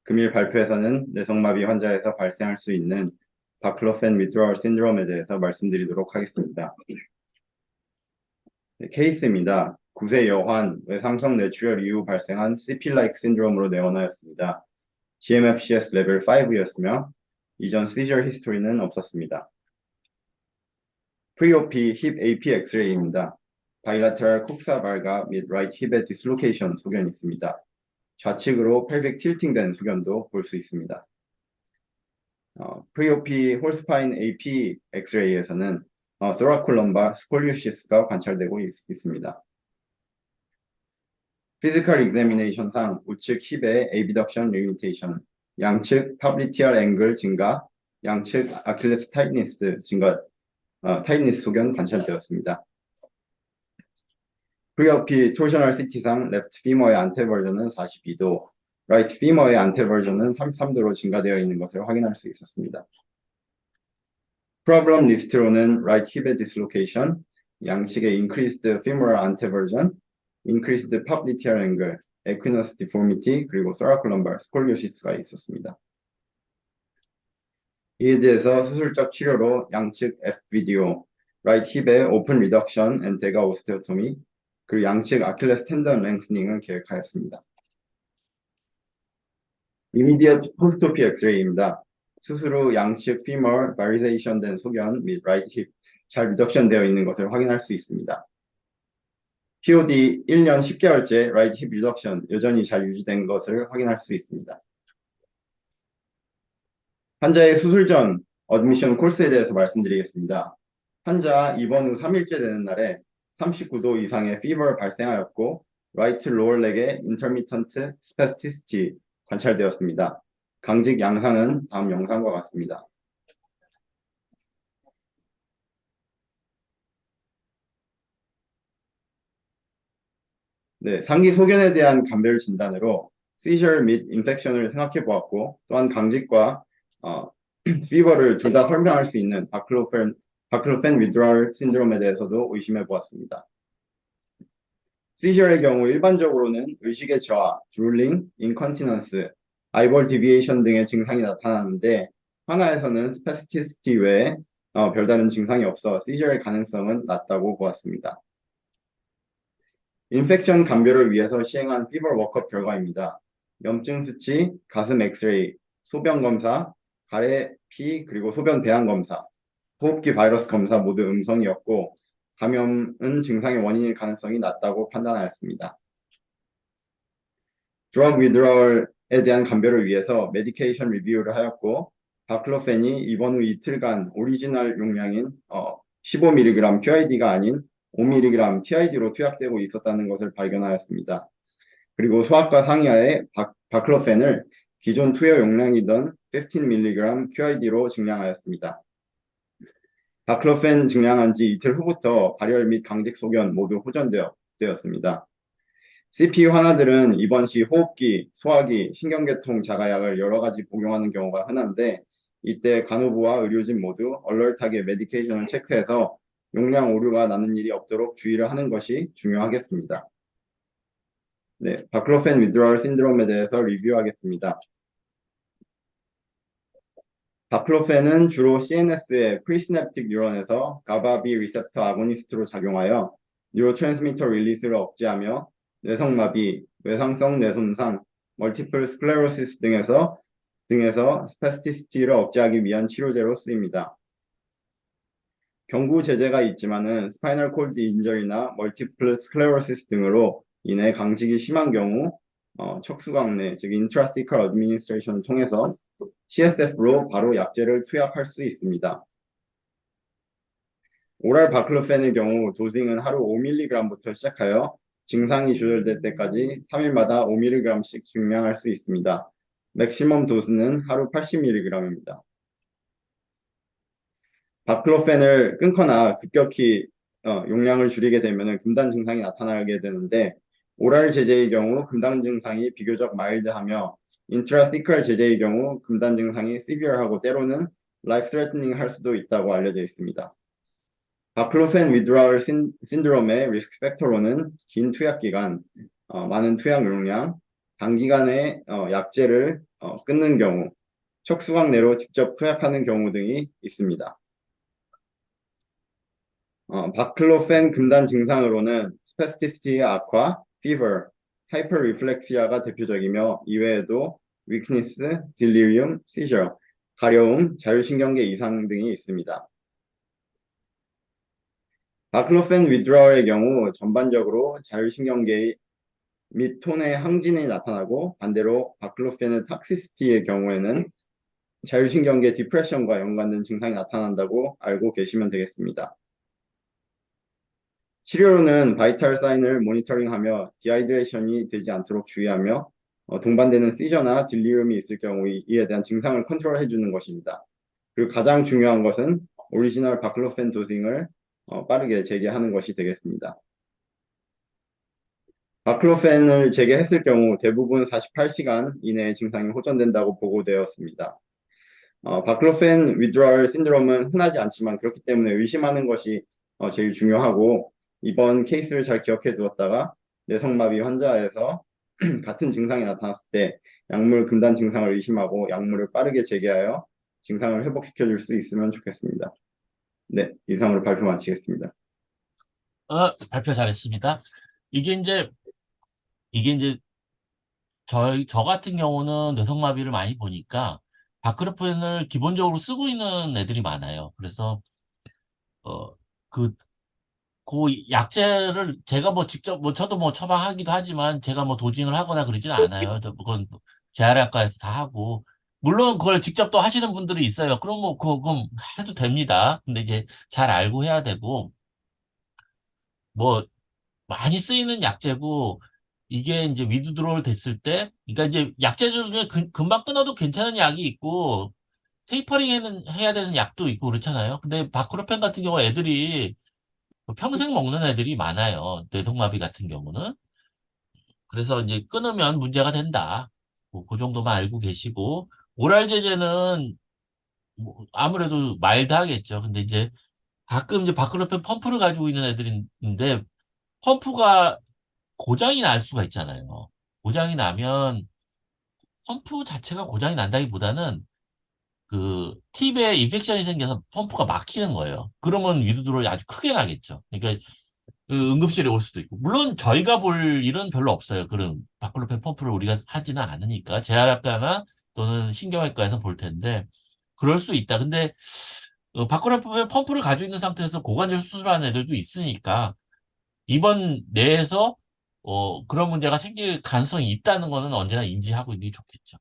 금일 발표에서는 뇌성마비 환자에서 발생할 수 있는 바클로펜 위드로얼 신드롬에 대해서 말씀드리도록 하겠습니다. 네, 케이스입니다. 9세 여환, 외상성 뇌출혈 이후 발생한 CP-like 신드롬으로 내원하였습니다. GMFCS 레벨 5였으며 이전 seizure 히스토리는 없었습니다. 프리오피 힙 AP 엑스레이입니다. 바이라테럴 콕사 발갑 및 라이트 힙의 디슬로케이션 소견이 있습니다. 좌측으로 펠빅 틸팅된 소견도 볼 수 있습니다. 프리오피 홀스파인 AP 엑스레이에서는 thoracolumbar scoliosis 관찰되고 있습니다. 피지컬 examination상 우측 힙의 abduction limitation, 양측 popliteal angle 증가, 양측 아킬레스 타이트니스 증가, 타이트니스 소견 관찰되었습니다. 프리오피 torsional CT상 left femur의 안테버전은 42도, right femur의 안테버전은 33도로 증가되어 있는 것을 확인할 수 있었습니다. 프로블럼 리스트로는 right hip의 dislocation, 양측의 increased femoral anteversion, increased popliteal angle, equinus deformity, 그리고 thoracolumbar scoliosis가 있었습니다. 이에 대해서 수술적 치료로 양측 FVDO, right hip의 open reduction and dega osteotomy, 그리고 양측 아킬레스 텐던 랭스닝을 계획하였습니다. immediate post-op 엑스레이입니다. 수술 후 양측 femur varization 된 소견 및 right hip 잘 리덕션 되어 있는 것을 확인할 수 있습니다. POD 1년 10개월째 right hip reduction 여전히 잘 유지된 것을 확인할 수 있습니다. 환자의 수술 전 어드미션 코스에 대해서 말씀드리겠습니다. 환자 입원 후 3일째 되는 날에 39도 이상의 fever 발생하였고 right lower leg의 intermittent spasticity 관찰되었습니다. 강직 양상은 다음 영상과 같습니다. 네, 상기 소견에 대한 감별 진단으로 seizure 및 인펙션을 생각해 보았고 또한 강직과 fever를 둘 다 설명할 수 있는 바클로펜 withdrawal 신드롬에 대해서도 의심해 보았습니다. seizure의 경우 일반적으로는 의식의 저하, drooling, incontinence, eyeball deviation 등의 증상이 나타나는데 하나에서는 spasticity 외에 별다른 증상이 없어 seizure의 가능성은 낮다고 보았습니다. 인펙션 감별을 위해서 시행한 fever workup 결과입니다. 염증 수치, 가슴 엑스레이, 소변 검사, 가래 피 그리고 소변 배양 검사, 호흡기 바이러스 검사 모두 음성이었고 감염은 증상의 원인일 가능성이 낮다고 판단하였습니다. drug withdrawal에 대한 감별을 위해서 메디케이션 리뷰를 하였고 바클로펜이 입원 후 이틀간 오리지널 용량인 15mg QID가 아닌 5mg TID로 투약되고 있었다는 것을 발견하였습니다. 그리고 소아과 상의하에 바클로펜을 기존 투여 용량이던 15mg QID로 증량하였습니다. 바클로펜 증량한 지 이틀 후부터 발열 및 강직 소견 모두 호전되었습니다. CP 환자들은 입원 시 호흡기, 소화기, 신경계통 자가약을 여러 가지 복용하는 경우가 흔한데 이때 간호부와 의료진 모두 얼얼하게 메디케이션을 체크해서 용량 오류가 나는 일이 없도록 주의를 하는 것이 중요하겠습니다. 네, 바클로펜 withdrawal 신드롬에 대해서 리뷰하겠습니다. 바클로펜은 주로 CNS의 프리시냅틱 뉴런에서 가바비 리셉터 아고니스트로 작용하여 뉴로트랜스미터 릴리스를 억제하며 뇌성마비, 외상성 뇌손상, 멀티플 스클레로시스 등에서 스파스티시티를 억제하기 위한 치료제로 쓰입니다. 경구 제재가 있지만은 스파이널 콜드 인저리나 멀티플 스클레로시스 등으로 인해 강직이 심한 경우 척수광내, 즉 인트라시컬 어드미니스트레이션을 통해서 CSF로 바로 약제를 투약할 수 있습니다. 오랄 바클로펜의 경우 도징은 하루 5mg부터 시작하여 증상이 조절될 때까지 3일마다 5mg씩 증량할 수 있습니다. 맥시멈 도수는 하루 80mg입니다. 바클로펜을 끊거나 급격히 용량을 줄이게 되면 금단 증상이 나타나게 되는데 오랄 제제의 경우 금단 증상이 비교적 마일드하며 인트라시컬 제제의 경우 금단 증상이 severe하고 때로는 life-threatening 할 수도 있다고 알려져 있습니다. 바클로펜 withdrawal 신드롬의 리스크 팩터로는 긴 투약 기간, 많은 투약 용량, 단기간에 약제를 끊는 경우, 척수광내로 직접 투약하는 경우 등이 있습니다. 바클로펜 금단 증상으로는 스패스티시티 악화, 피버, 하이퍼리플렉시아가 대표적이며 이외에도 위크니스, 딜리리움, 시저, 가려움, 자율신경계 이상 등이 있습니다. 바클로펜 위드라얼의 경우 전반적으로 자율신경계 및 톤의 항진이 나타나고 반대로 바클로펜의 탁시시티의 경우에는 자율신경계 디프레션과 연관된 증상이 나타난다고 알고 계시면 되겠습니다. 치료로는 바이탈 사인을 모니터링하며 디하이드레이션이 되지 않도록 주의하며 동반되는 시저나 딜리움이 있을 경우 이에 대한 증상을 컨트롤해 주는 것입니다. 그리고 가장 중요한 것은 오리지널 바클로펜 도징을 빠르게 재개하는 것이 되겠습니다. 바클로펜을 재개했을 경우 대부분 48시간 이내에 증상이 호전된다고 보고되었습니다. 바클로펜 위드럴 신드롬은 흔하지 않지만 그렇기 때문에 의심하는 것이 제일 중요하고 이번 케이스를 잘 기억해 두었다가 뇌성마비 환자에서 같은 증상이 나타났을 때 약물 금단 증상을 의심하고 약물을 빠르게 재개하여 증상을 회복시켜 줄 수 있으면 좋겠습니다. 네, 이상으로 발표 마치겠습니다. 발표 잘했습니다. 이게 이제, 이게 이제, 저 같은 경우는 뇌성마비를 많이 보니까, 바크로펜을 기본적으로 쓰고 있는 애들이 많아요. 그래서, 어, 그, 그 약제를 제가 뭐 직접, 뭐 저도 뭐 처방하기도 하지만, 제가 뭐 도징을 하거나 그러지는 않아요. 그건 재활학과에서 다 하고, 물론 그걸 직접 또 하시는 분들이 있어요. 그럼 뭐, 그럼 해도 됩니다. 근데 이제 잘 알고 해야 되고, 뭐, 많이 쓰이는 약제고 이게 이제 위드드로울 됐을 때 그러니까 이제 약제 중에 금방 끊어도 괜찮은 약이 있고 테이퍼링 해야 되는 약도 있고 그렇잖아요. 근데 바크로펜 같은 경우 애들이 평생 먹는 애들이 많아요. 뇌성마비 같은 경우는. 그래서 이제 끊으면 문제가 된다. 뭐그 정도만 알고 계시고 오랄 제제는 뭐 아무래도 마일드하겠죠. 근데 이제 가끔 이제 바크로펜 펌프를 가지고 있는 애들이 있는데 펌프가 고장이 날 수가 있잖아요. 고장이 나면 펌프 자체가 고장이 난다기보다는 그 팁에 인펙션이 생겨서 펌프가 막히는 거예요. 그러면 위드드로이 아주 크게 나겠죠. 그러니까 그 응급실에 올 수도 있고. 물론 저희가 볼 일은 별로 없어요. 그런 바클로펜 펌프를 우리가 하지는 않으니까 재활학과나 또는 신경외과에서 볼 텐데 그럴 수 있다. 근데 바클로펜 펌프를 가지고 있는 상태에서 고관절 수술하는 애들도 있으니까 이번 내에서 그런 문제가 생길 가능성이 있다는 거는 언제나 인지하고 있는 게 좋겠죠.